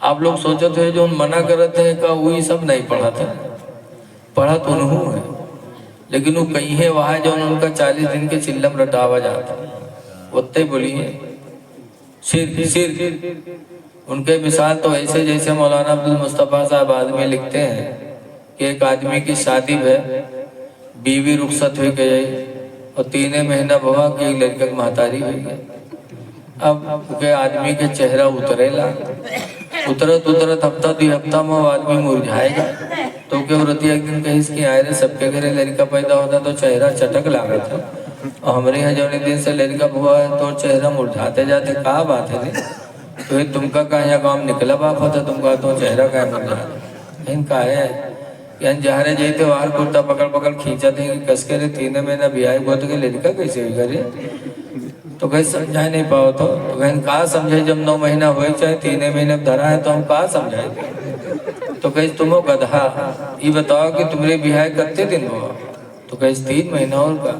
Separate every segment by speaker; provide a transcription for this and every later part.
Speaker 1: آپ لوگ سوچتے تھے جو منع کرتے ہیں کہ وہی سب نہیں پڑھا تھا، پڑھا تو انہوں ہے، لیکن وہ کہیں ہے وہاں جو ان کا 40 دن کے چلم رٹاوا جاتا اتنے بولی ہے شرک۔ ان کے مثال تو ایسے جیسے مولانا عبدالمصطفیٰ صاحب آدمی لکھتے ہیں کہ ایک آدمی کی شادی ہے، بیوی رخصت ہوئی گئی اور 3 مہینہ بہا کہ ایک لڑکے کی مہتاری ہوئی گئی۔ اب کہ آدمی کے چہرہ اترے لا، اترت ہفتہ 2 ہفتہ میں وہ آدمی مرجھائے گا، تو کہ عورتی ایک دن کہیں اس کی آئے رہے سب کے گھرے لڑکا پیدا ہوتا تو چہرہ چٹک لاگت ہے، اور ہمارے یہاں جو دن سے لڑکا ہوا ہے تو چہرہ مرجھاتے جاتے، کہا بات ہے تو تم کا کہاں کام نکلا باپ ہوتا، تم کا تو چہرہ کہاں مرجھاتا ان کا ہے یعنی جہرے جیتے وہاں کرتا پکڑ کھینچا تھے کہ کس کے رہے 3 مہینہ بھی آئے گو تو کہ لڑکا کیسے ہوئی کرے تو کہیں سمجھائے نہیں پاؤ تو کہیں کہاں سمجھے جب 9 مہینہ ہوئے چاہے 3 مہینہ دھرا ہے تو ہم کہاں سمجھائے تو کہیں تمہو گدھا یہ بتاؤ کہ تمہاری بیاہ کتے دن ہوا تو کہیں 3 مہینہ اور کا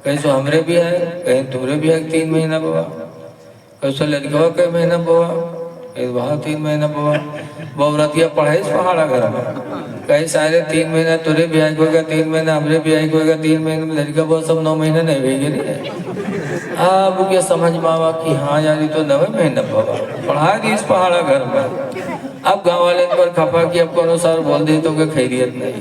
Speaker 1: کہیں سو ہمرے بھی ہے کہیں تمہرے بھی ہے 3 مہینہ ہوا کہیں سو لڑکوا کئی مہینہ ہوا کہیں وہاں 3 مہینہ ہوا وہ عورتیاں پڑھائی اس پہاڑا گھر میں کہیں سارے 3 مہینہ ترے بیاہ کوئی گا 3 مہینہ ہمرے بیاہ کوئی گا 3 مہینہ میں لڑکا وہ سب 9 مہینہ نہیں ہوئی گی اب کیا سمجھ ماوا کہ ہاں یاری تو 9 مہینہ ہوا پڑھا دی اس پہاڑا گھر میں اب گاؤں والے پر کھپا کہ اب کو انوسار بول دیتوں کہ خیریت نہیں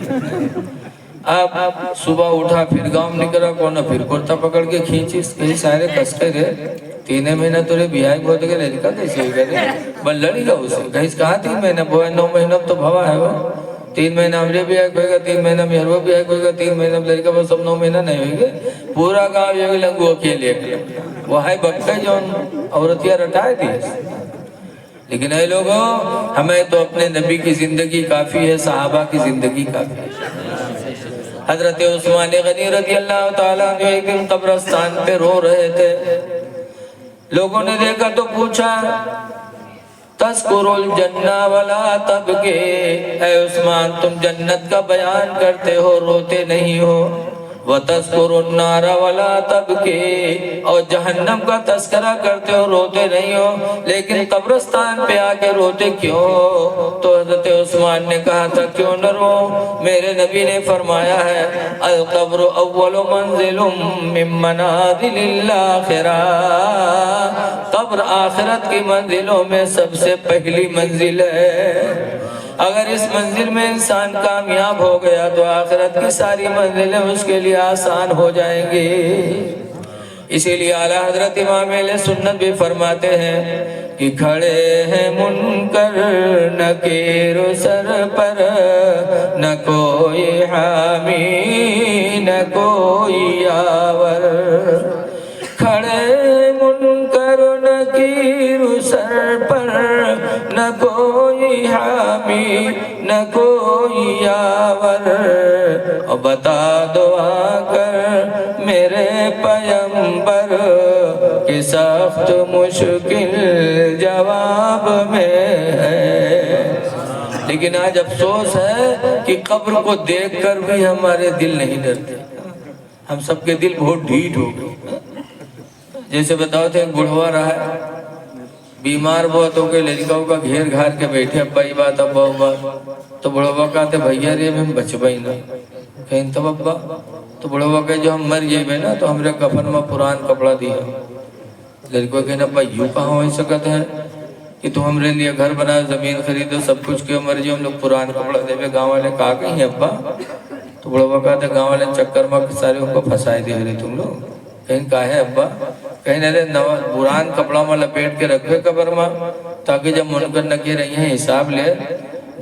Speaker 1: اب صبح اٹھا پھر گاؤں نکلا کونو پھر کرتا پکڑ کے کھینچی کہیں سارے کسکے رہے 3 مہینہ تورے بیاہ بہت گئے لڑکا کیسے ہوئی گئے بل لڑی گا اسے کہیں کہاں 3 مہینہ بوئے 9 مہینہ تو بھوا ہے وہ 3 مہینہ ہمرے بیاہ کوئی گا 3 مہینہ میں ہرو بیاہ کوئی گا 3 مہینہ میں لڑکا وہ سب 9 مہینہ نہیں ہوئی گئے پورا گاؤں یہ لنگو اکیلے وہ ہے بکے جو عورتیاں رٹائے تھی لیکن اے لوگوں ہمیں تو اپنے نبی کی زندگی کافی ہے صحابہ کی زندگی کافی ہے حضرت عثمان غنی رضی اللہ تعالیٰ جو ایک دن قبرستان پہ رو رہے تھے لوگوں نے دیکھا تو پوچھا تذکر الجنہ ولا تبکے اے عثمان تم جنت کا بیان کرتے ہو روتے نہیں ہو وَتَذْكُرُ النَّارَ وَلَا تَبْكِي اور جہنم کا تذکرہ کرتے ہو روتے نہیں ہو لیکن قبرستان پہ آ کے روتے کیوں تو حضرت عثمان نے کہا تھا کیوں نہ رو میرے نبی نے فرمایا ہے القبر اول منزل من منازل الاخرہ قبر آخرت کی منزلوں میں سب سے پہلی منزل ہے اگر اس منزل میں انسان کامیاب ہو گیا تو آخرت کی ساری منزلیں اس کے لیے آسان ہو جائیں گی اسی لیے اعلیٰ حضرت امام اہل سنت بھی فرماتے ہیں کہ کھڑے ہیں منکر نکیر سر پر نہ کوئی حامی نہ کوئی یاور کھڑے منکر نکیر سر پر نہ کوئی حامی نہ کوئی یاور اور بتا دو آ کر میرے پیمبر کہ سخت مشکل جواب میں ہے لیکن آج افسوس ہے کہ قبر کو دیکھ کر بھی ہمارے دل نہیں ڈرتے ہم سب کے دل بہت ڈھیٹ ہو گئے جیسے بتاؤ تھے بڑھوا رہا ہے بیمار بہت ہو کے لڑکاؤں کا گھیر گھار کے بیٹھے ابا ہی بات ابا بات تو بڑھوا کہتے بھئیا رہے ہم بچبائی نہ کہیں تب ابا تو بڑھوا کہ جو ہم مر جائے نا تو ہمارے کفن میں پران کپڑا دیا لڑکوں کہنا ابا یوں کہاں ہو سکتا ہے کہ تو ہمارے لیے گھر بنا زمین خریدو سب کچھ کیوں مر جائے ہم لوگ پران کپڑا دے گاؤں والے کہا کہیں ابا تو بڑھوا کہتے گاؤں والے چکر میں سارے ان کو پھنسائے دے رہے تم لوگ کہیں کہا ہے ابا کہیں نہ پران کپڑا میں لپیٹ کے رکھے قبر میں تاکہ جب منکر نکیر رہی ہیں حساب لے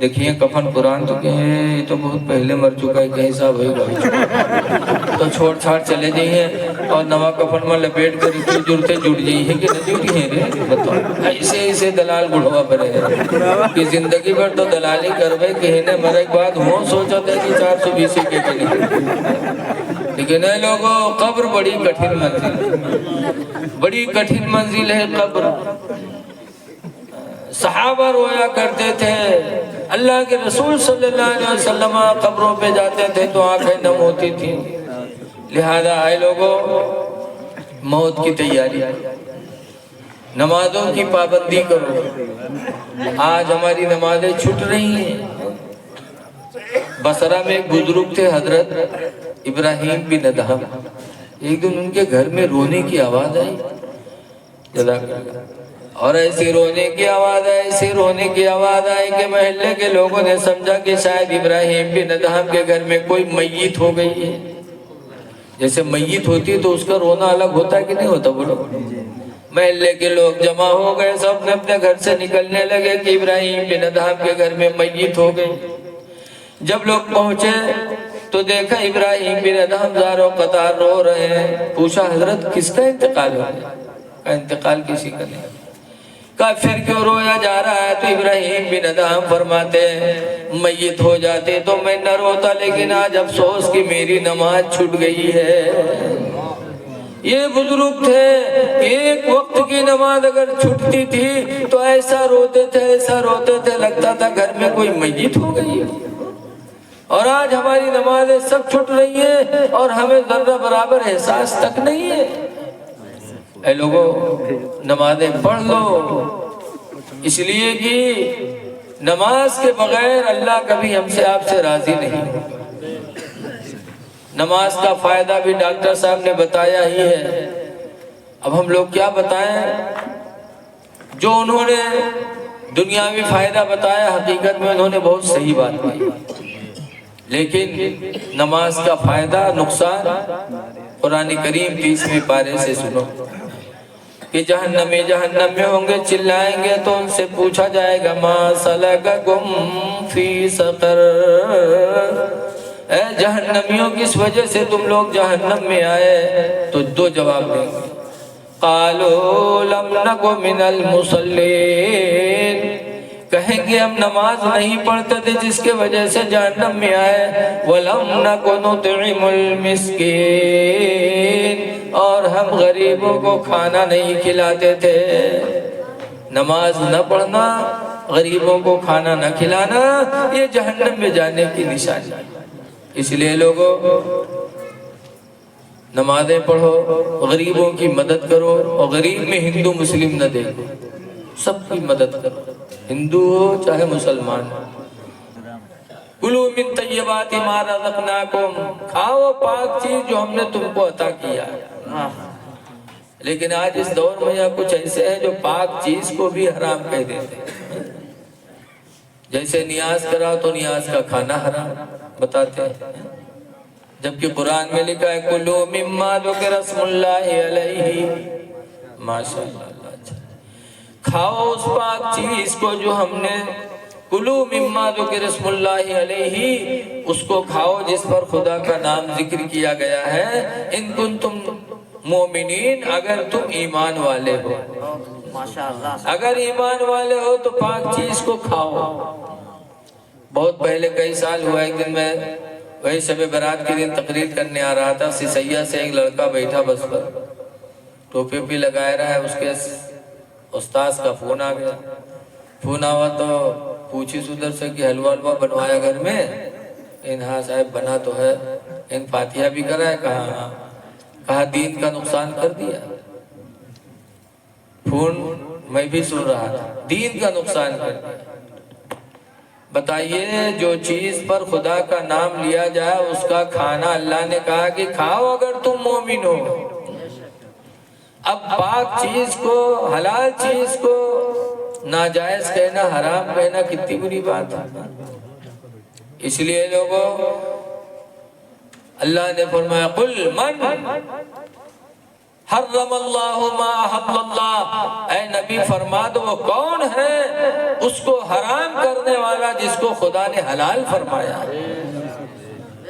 Speaker 1: دیکھیے کفن قرآن تو کہیں یہ تو بہت پہلے مر چکا ہے کہیں حساب ہوئی گا تو چھوڑ چھاڑ چلے جائیے اور نوا کفن میں لپیٹ کر اتنی جڑتے جڑ جائیے کہ نہ جڑی ہیں رے بتاؤ ایسے دلال بڑھوا پڑے ہیں کہ زندگی بھر تو دلالی کروے کہ انہیں مرے کے بعد ہوں سوچا تھا کہ 420 کے لیے لیکن اے لوگوں قبر بڑی کٹھن منزل بڑی کٹھن منزل ہے قبر صحابہ رویا کرتے تھے اللہ کے رسول صلی اللہ علیہ وسلم قبروں پہ جاتے تھے تو آنکھیں نم ہوتی تھیں لہذا آئے لوگوں موت کی تیاری نمازوں کی پابندی کرو. آج ہماری نمازیں چھٹ رہی ہیں. بصرہ میں ایک بزرگ تھے حضرت ابراہیم بن ادہم. ایک دن ان کے گھر میں رونے کی آواز آئی. جزاک اللہ. اور ایسی رونے کی آواز آئی کہ محلے کے لوگوں نے سمجھا کہ شاید ابراہیم بن ادہم کے گھر میں کوئی میت ہو گئی ہے. جیسے میت ہوتی ہے تو اس کا رونا الگ ہوتا ہے کہ نہیں ہوتا بولو. محلے کے لوگ جمع ہو گئے, سب نے اپنے گھر سے نکلنے لگے کہ ابراہیم بن ادہم کے گھر میں میت ہو گئی. جب لوگ پہنچے تو دیکھا ابراہیم بن ادہم زاروں قطار رو رہے ہیں. پوچھا حضرت کس کا انتقال ہو گیا؟ کا انتقال کسی کا نہیں. کہا پھر کیوں رویا جا رہا ہے؟ تو ابراہیم بن ادہم فرماتے ہیں میت ہو جاتے تو میں نہ روتا, لیکن آج افسوس کہ میری نماز چھوٹ گئی ہے. یہ بزرگ تھے, ایک وقت کی نماز اگر چھٹتی تھی تو ایسا روتے تھے لگتا تھا گھر میں کوئی میت ہو گئی. اور آج ہماری نمازیں سب چھٹ رہی ہیں اور ہمیں ذرہ برابر احساس تک نہیں ہے. اے لوگوں, نمازیں پڑھ لو, اس لیے کہ نماز کے بغیر اللہ کبھی ہم سے آپ سے راضی نہیں. نماز کا فائدہ بھی ڈاکٹر صاحب نے بتایا ہی ہے. اب ہم لوگ کیا بتائیں؟ جو انہوں نے دنیاوی فائدہ بتایا حقیقت میں انہوں نے بہت صحیح بات کی. لیکن نماز کا فائدہ نقصان قرآن کریم 30ویں پارے سے سنو کہ جہنم میں ہوں گے, چلائیں گے تو ان سے پوچھا جائے گا ما سلککم فی سقر, اے جہنمیوں کس وجہ سے تم لوگ جہنم میں آئے؟ تو دو جواب دیں گے. قالوا لم نک من المصلین, کہیں گے ہم نماز نہیں پڑھتے تھے جس کے وجہ سے جہنم میں آئے. وَلَمْ نَكُ نُطْعِمُ الْمِسْكِينَ, اور ہم غریبوں کو کھانا نہیں کھلاتے تھے. نماز نہ پڑھنا, غریبوں کو کھانا نہ کھلانا, یہ جہنم میں جانے کی نشانی ہے. اس لیے لوگوں نمازیں پڑھو, غریبوں کی مدد کرو, اور غریب میں ہندو مسلم نہ دیکھو, سب کی مدد کرو, ہندو ہو چاہے مسلمان ہو. کلوا من طیبات ما رزقناکم, کھاؤ پاک چیز جو ہم نے تم کو عطا کیا. لیکن آج اس دور میں یا کچھ ایسے ہیں جو پاک چیز کو بھی حرام کہہ دیتے ہیں. جیسے نیاز کرا تو نیاز کا کھانا حرام بتاتے ہیں, جبکہ قرآن میں لکھا ہے کلوا مما ذکر اسم اللہ علیہ. ماشاءاللہ, کھاؤ اس پاک چیز کو جو ہم نے, کلوا مما ذکر اسم اللہ علیہ, اس کو کھاؤ جس پر خدا کا نام ذکر کیا گیا ہے. ان کنتم مومنین, اگر تم ایمان والے ہو. اگر ایمان والے ہو تو پاک چیز کو کھاؤ. بہت پہلے کئی سال ہوا, ایک دن میں وہی شب برات کے دن تقریر کرنے آ رہا تھا. سیاح سے ایک لڑکا بیٹھا بس پر, ٹوپی بھی لگائے رہا ہے. اس کے استاذ کا فون آ گیا. فون آوا تو پوچھی ادھر سے کہ حلوہ بنوایا گھر میں؟ ہاں صاحب بنا تو ہے. فاتحہ بھی کرا ہے؟ کہا دین کا نقصان کر دیا. فون میں بھی سن رہا تھا, دین کا نقصان کر دیا. بتائیے, جو چیز پر خدا کا نام لیا جائے اس کا کھانا اللہ نے کہا کہ کھاؤ اگر تم مومن ہو. اب پاک چیز کو, حلال چیز کو ناجائز کہنا, حرام کہنا کتنی بری بات ہے. اس لیے لوگوں اللہ نے فرمایا قل من حرم اللہ ما احل اللہ, اے نبی فرما دو وہ کون ہے اس کو حرام کرنے والا جس کو خدا نے حلال فرمایا.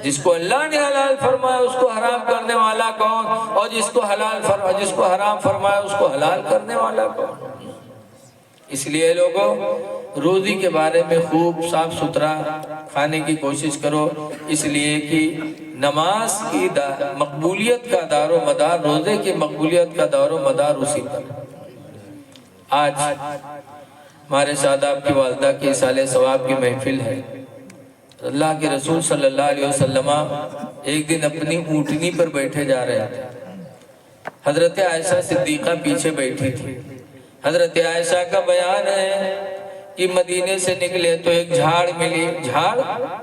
Speaker 1: جس کو اللہ نے حلال فرمایا اس کو حرام کرنے والا کون, اور جس کو حرام فرمایا اس کو حلال کرنے والا کون. اس لیے لوگوں روزی کے بارے میں خوب صاف ستھرا کھانے کی کوشش کرو, اس لیے کہ نماز کی مقبولیت کا دار و مدار, روزے کی مقبولیت کا دار و مدار اسی پر. آج ہمارے شاداب کی والدہ کی اصالہ ثواب کی محفل ہے. اللہ کے رسول صلی اللہ علیہ وسلم ایک دن اپنی اونٹنی پر بیٹھے جا رہے تھے. حضرت عائشہ صدیقہ پیچھے بیٹھی تھی. حضرت عائشہ کا بیان ہے کہ مدینے سے نکلے تو ایک جھاڑ ملی، جھاڑ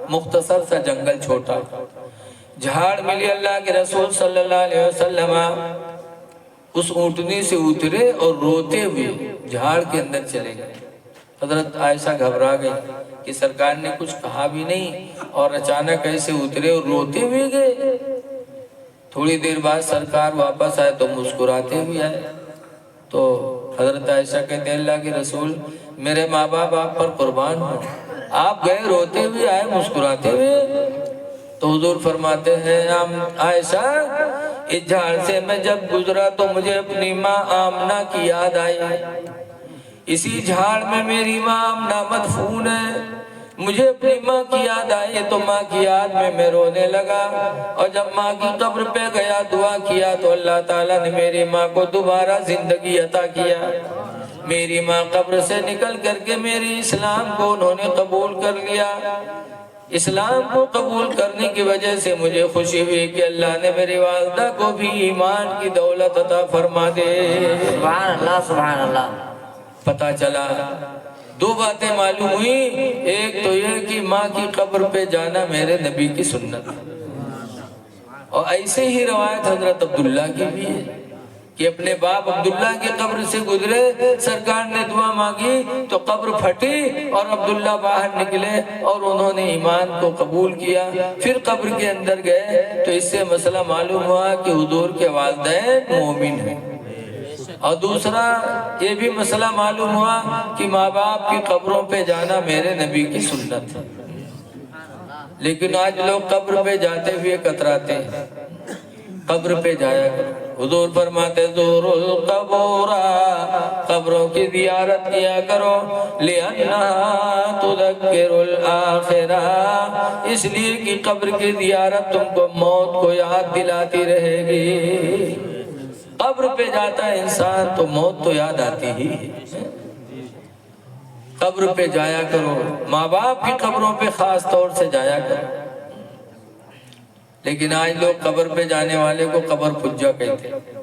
Speaker 1: مختصر سا جنگل چھوٹا، جھاڑ ملی، اللہ کے رسول صلی اللہ علیہ وسلم اس اونٹنی سے اترے اور روتے ہوئے جھاڑ کے اندر چلے گئے۔ حضرت عائشہ گھبرا گئی کہ سرکار نے کچھ کہا بھی نہیں اور اچانک ایسے اترے اور روتے ہوئے گئے۔ تھوڑی دیر بعد سرکار واپس آئے تو مسکراتے ہوئے آئے۔ تو حضرت عائشہ کہتے ہیں اللہ کے رسول میرے ماں باپ آپ پر قربان ہوں، آپ گئے روتے ہوئے آئے مسکراتے ہوئے۔ تو حضور فرماتے ہیں عائشہ اس جھاڑ سے میں جب گزرا تو مجھے اپنی ماں آمنہ کی یاد آئی، اسی جھاڑ میں میری ماں آمنہ مدفون ہے، مجھے اپنی ماں کی یاد آئی تو ماں کی یاد میں رونے لگا، اور جب ماں کی قبر پہ گیا دعا کیا تو اللہ تعالیٰ نے میری ماں کو دوبارہ زندگی عطا کیا۔ میری ماں قبر سے نکل کر کے میری اسلام کو انہوں نے قبول کر لیا۔ اسلام کو قبول کرنے کی وجہ سے مجھے خوشی ہوئی کہ اللہ نے میری والدہ کو بھی ایمان کی دولت عطا فرما دے۔
Speaker 2: سبحان اللہ سبحان اللہ۔
Speaker 1: پتہ چلا دو باتیں معلوم ہوئی، ایک تو یہ کہ ماں کی قبر پہ جانا میرے نبی کی سنت ہے، اور ایسے ہی روایت حضرت عبداللہ کی بھی ہے کہ اپنے باپ عبداللہ کی قبر سے گزرے، سرکار نے دعا مانگی تو قبر پھٹی اور عبداللہ باہر نکلے اور انہوں نے ایمان کو قبول کیا۔ پھر قبر کے اندر گئے تو اس سے مسئلہ معلوم ہوا کہ حضور کے والدین مومن ہیں، اور دوسرا یہ بھی مسئلہ معلوم ہوا کہ ماں باپ کی قبروں پہ جانا میرے نبی کی سنت ہے۔ لیکن آج لوگ قبر پہ جاتے ہوئے کتراتے ہیں، قبر پہ جایا کرو۔ حضور فرماتے زور القبور، قبروں کی زیارت کیا کرو، لِأَنَّهَا تُذَكِّرُ الْآخِرَةَ، اس لیے کہ قبر کی زیارت تم کو موت کو یاد دلاتی رہے گی۔ قبر پہ جاتا ہے انسان تو موت تو یاد آتی ہی ہے۔ قبر پہ جایا کرو، ماں باپ کی قبروں پہ خاص طور سے جایا کرو۔ لیکن آج لوگ قبر پہ جانے والے کو قبر پجا کہتے ہیں۔